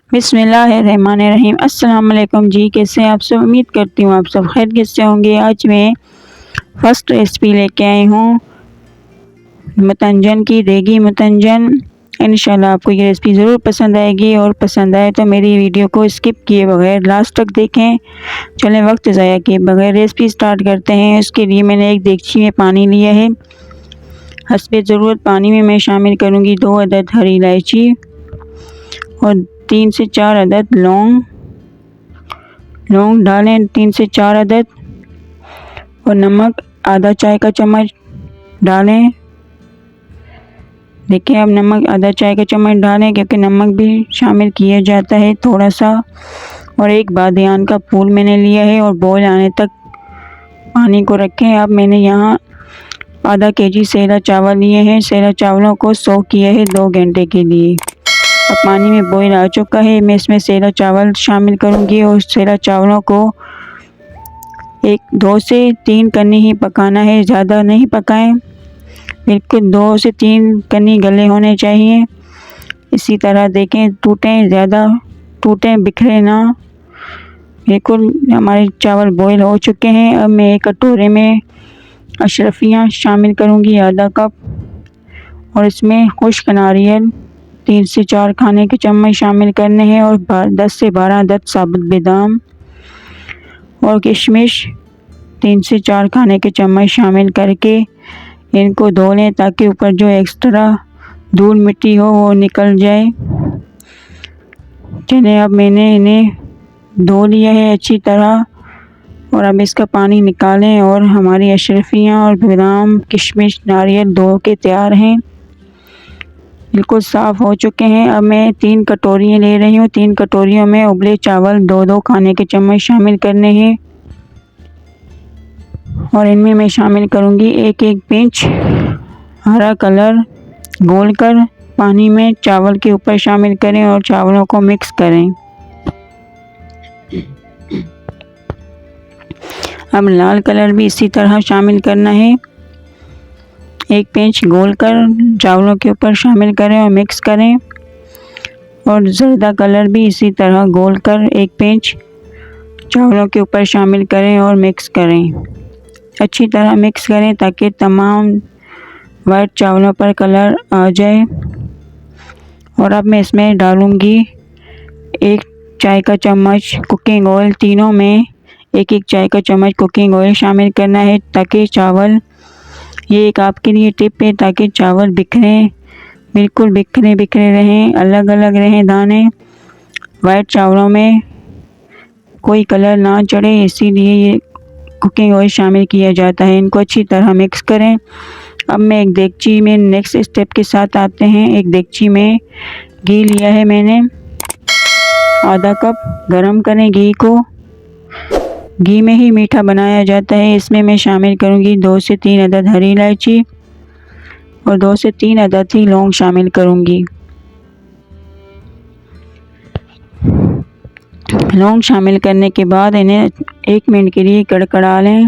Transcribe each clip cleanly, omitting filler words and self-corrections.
बिस्मिल्लाहिर्रहमानिर्रहीम। अस्सलाम वालेकुम जी, कैसे हैं आप सब? उम्मीद करती हूँ आप सब खैरियत से होंगे। आज मैं फर्स्ट रेसिपी लेके आई हूँ मतंजन की, देगी मतंजन। इंशाल्लाह आपको ये रेसिपी ज़रूर पसंद आएगी, और पसंद आए तो मेरी वीडियो को स्किप किए बगैर लास्ट तक देखें। चलें वक्त ज़ाया किए बगैर रेसिपी स्टार्ट करते हैं। उसके लिए मैंने एक देगची में पानी लिया है। हस्बे ज़रूरत पानी में मैं शामिल करूँगी 2 अदद हरी इलायची और 3 से 4 अदद लौंग डालें, 3 से 4 अदद, और नमक आधा चाय का चम्मच डालें। देखिए अब नमक आधा चाय का चम्मच डालें, क्योंकि नमक भी शामिल किया जाता है थोड़ा सा। और एक बादियान का फूल मैंने लिया है और बॉयल आने तक पानी को रखें। अब मैंने यहाँ आधा केजी सेला चावल लिए हैं। सेला चावलों को सोक किया है 2 घंटे के लिए। अब पानी में बॉयल आ चुका है, मैं इसमें सेला चावल शामिल करूँगी और सेला चावलों को 2 से 3 कन्नी ही पकाना है, ज़्यादा नहीं पकाएं। बिल्कुल 2 से 3 कन्नी गले होने चाहिए। इसी तरह देखें, ज़्यादा टूटें, बिखरे ना। बिल्कुल हमारे चावल बॉयल हो चुके हैं। अब मैं एक कटोरे में अशरफियाँ शामिल करूँगी आधा कप, और इसमें खुश्क नारियल 3 से 4 खाने के चम्मच शामिल करने हैं, और 10 से 12 अदद साबुत बादाम और किशमिश 3 से 4 खाने के चम्मच शामिल करके इनको धो लें, ताकि ऊपर जो एक्स्ट्रा धूल मिट्टी हो वो निकल जाए। चलिए अब मैंने इन्हें धो लिया है अच्छी तरह, और अब इसका पानी निकालें। और हमारी अशरफियाँ और बादाम, किशमिश, नारियल धो के तैयार हैं, बिल्कुल साफ़ हो चुके हैं। अब मैं 3 कटोरियाँ ले रही हूँ। 3 कटोरियों में उबले चावल 2-2 खाने के चम्मच शामिल करने हैं, और इनमें मैं शामिल करूँगी 1-1 पिंच हरा कलर घोलकर पानी में चावल के ऊपर शामिल करें और चावलों को मिक्स करें। अब लाल कलर भी इसी तरह शामिल करना है। 1 पिंच घोलकर चावलों के ऊपर शामिल करें और मिक्स करें, और ज़र्दा कलर भी इसी तरह घोलकर 1 पिंच चावलों के ऊपर शामिल करें और मिक्स करें। अच्छी तरह मिक्स करें ताकि तमाम वाइट चावलों पर कलर आ जाए। और अब मैं इसमें डालूँगी 1 चाय का चम्मच कुकिंग ऑयल। तीनों में 1-1 चाय का चम्मच कुकिंग ऑयल शामिल करना है, ताकि चावल, ये एक आपके लिए टिप है, ताकि चावल बिखरें, बिल्कुल बिखरे बिखरे रहें, अलग अलग रहें दाने। वाइट चावलों में कोई कलर ना चढ़े, इसीलिए ये कुकिंग ऑयल शामिल किया जाता है। इनको अच्छी तरह मिक्स करें। अब मैं एक देगची में नेक्स्ट स्टेप के साथ आते हैं। एक देगची में घी लिया है मैंने, आधा कप गरम करें घी को। घी में ही मीठा बनाया जाता है। इसमें मैं शामिल करूंगी 2 से 3 अदद हरी इलायची और 2 से 3 अदद ही लौंग शामिल करूंगी। लौंग शामिल करने के बाद इन्हें 1 मिनट के लिए कड़कड़ा लें।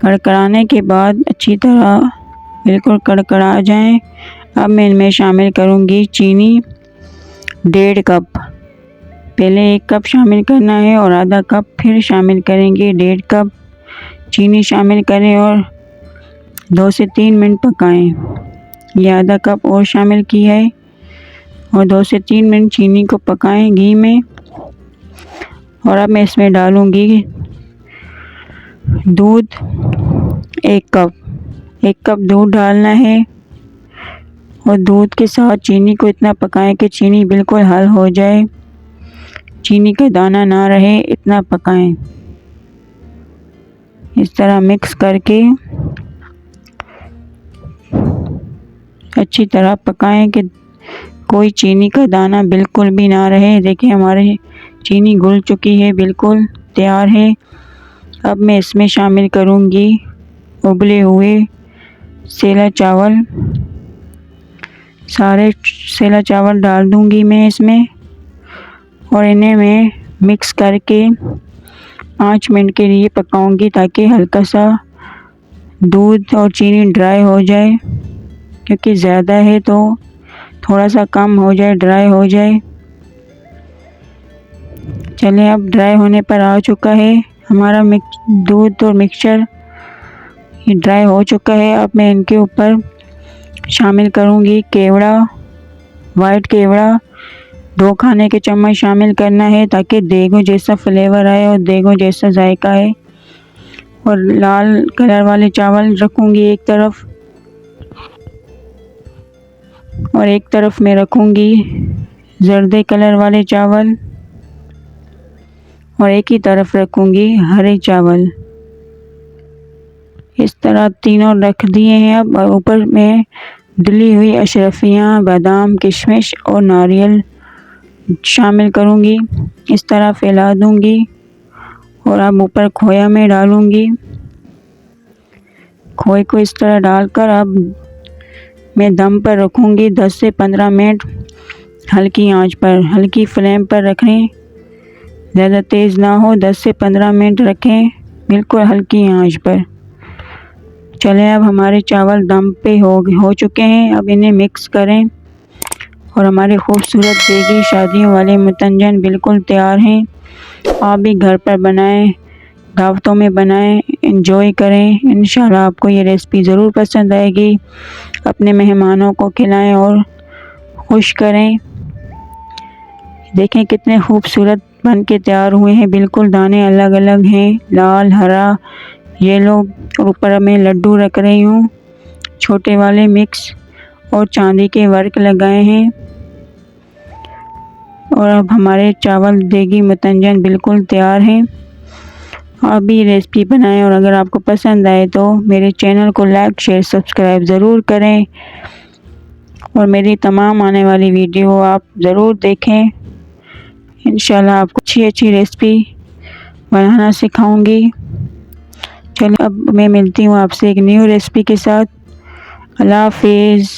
कड़कड़ाने के बाद अच्छी तरह बिल्कुल कड़कड़ा जाएं। अब मैं इनमें शामिल करूंगी चीनी 1.5 कप। पहले 1 कप शामिल करना है और आधा कप फिर शामिल करेंगे। 1.5 कप चीनी शामिल करें और 2 से 3 मिनट पकाएं। यह आधा कप और शामिल किया है, और 2 से 3 मिनट चीनी को पकाएं घी में। और अब मैं इसमें डालूंगी दूध 1 कप। 1 कप दूध डालना है, और दूध के साथ चीनी को इतना पकाएं कि चीनी बिल्कुल हल हो जाए, चीनी का दाना ना रहे, इतना पकाएं। इस तरह मिक्स करके अच्छी तरह पकाएं कि कोई चीनी का दाना बिल्कुल भी ना रहे। देखिए हमारी चीनी घुल चुकी है, बिल्कुल तैयार है। अब मैं इसमें शामिल करूंगी उबले हुए सेला चावल। सारे सेला चावल डाल दूंगी मैं इसमें, और इन्हें मैं मिक्स करके 5 मिनट के लिए पकाऊंगी, ताकि हल्का सा दूध और चीनी ड्राई हो जाए। क्योंकि ज़्यादा है तो थोड़ा सा कम हो जाए, ड्राई हो जाए। चलिए अब ड्राई होने पर आ चुका है हमारा दूध और मिक्सचर, ये ड्राई हो चुका है। अब मैं इनके ऊपर शामिल करूँगी केवड़ा, वाइट केवड़ा 2 खाने के चम्मच शामिल करना है ताकि देगों जैसा फ्लेवर आए और देगों जैसा जायका है। और लाल कलर वाले चावल रखूँगी एक तरफ, और एक तरफ मैं रखूँगी जर्दे कलर वाले चावल, और एक ही तरफ रखूँगी हरे चावल। इस तरह तीनों रख दिए हैं। अब ऊपर में डली हुई अशरफियाँ, बादाम, किशमिश और नारियल शामिल करूँगी। इस तरह फैला दूँगी और अब ऊपर खोया में डालूँगी। खोए को इस तरह डालकर अब मैं दम पर रखूँगी 10 से 15 मिनट हल्की आंच पर, हल्की फ्लेम पर रखें, ज़्यादा तेज़ ना हो। 10 से 15 मिनट रखें बिल्कुल हल्की आंच पर। चलें अब हमारे चावल दम पे हो चुके हैं। अब इन्हें मिक्स करें और हमारे खूबसूरत देगी शादियों वाले मुतंजन बिल्कुल तैयार हैं। आप भी घर पर बनाएं, दावतों में बनाएं, एंजॉय करें। इंशाल्लाह आपको ये रेसिपी ज़रूर पसंद आएगी। अपने मेहमानों को खिलाएं और खुश करें। देखें कितने खूबसूरत बन के तैयार हुए हैं, बिल्कुल दाने अलग अलग हैं, लाल, हरा, येलो। और ऊपर मैं लड्डू रख रही हूँ छोटे वाले मिक्स, और चांदी के वर्क लगाए हैं। और अब हमारे चावल देगी मुतंजन बिल्कुल तैयार हैं। आप भी रेसिपी बनाएं और अगर आपको पसंद आए तो मेरे चैनल को लाइक, शेयर, सब्सक्राइब ज़रूर करें और मेरी तमाम आने वाली वीडियो आप ज़रूर देखें। इंशाल्लाह आपको अच्छी रेसिपी बनाना सिखाऊंगी। चलिए अब मैं मिलती हूँ आपसे एक न्यू रेसिपी के साथ। अल्लाह हाफिज़।